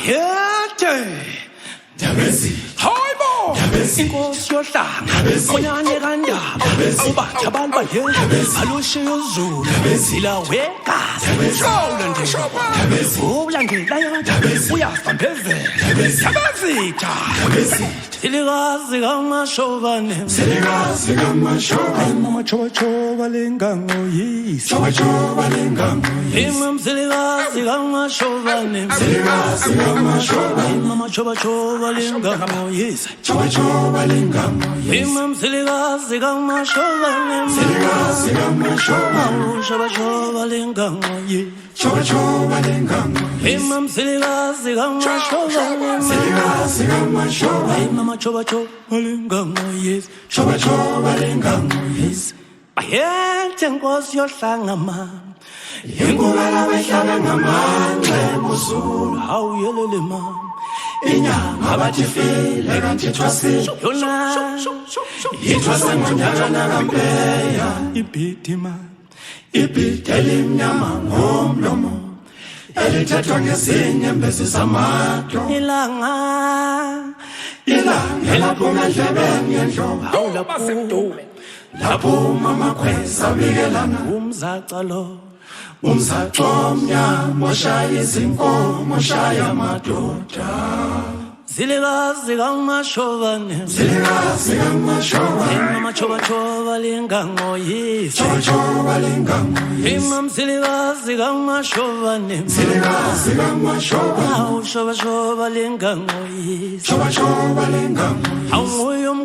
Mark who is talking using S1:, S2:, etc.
S1: Bayede Hayibo inkosi yohlanga onyane kandaba ubatha abantu baye alushe yozulu zila wegazi shawule ndishwa ubulandelayo uyafa mbezela Tabezitha Silikazi kamashobane
S2: Silikazi kamashobane
S1: Mama choba choba lengango yisi
S2: Choba choba lengango yisi
S1: Imam silikazi kamashobane
S2: Silikazi kamashobane
S1: Mama choba choba lengango yisi
S2: Choba choba lengango yisi
S1: Imam silikazi kamashobane
S2: Silikazi kamashobane
S1: Choba choba lengango yisi
S2: Choba choba lengango yisi
S1: Imam silikazi kamashobane
S2: Silikazi kamashobane
S1: Mama choba choba lengango yisi
S2: Choba choba lengango yisi
S1: Bayede nkosi yohlanga mama
S2: Ingubela behlabe ngamanxe muzulu
S1: awuyelele mama
S2: Inyama bathi file kanti thwasile
S1: yona
S2: Ithwase ngonyaka nakampeya
S1: ibhidi mama
S2: Ibhidi elimnyama ngomlomo elithethwa ngezinyembezi zamato
S1: ilanga
S2: Ilanga elaphuma endlebeni yendlovu laphuma amakhweza abikelana
S1: umzaca lo
S2: umzaco omnyama oshaya izinkomo oshaya amadoda
S1: silikazi kamashobane
S2: Silikazi kamashobane
S1: Mama choba choba lengango yisi
S2: Choba choba lengango yisi
S1: Imam silikazi kamashobane
S2: Silikazi kamashobane
S1: Choba choba lengango yisi
S2: Choba choba lengango yisi
S1: Awuyo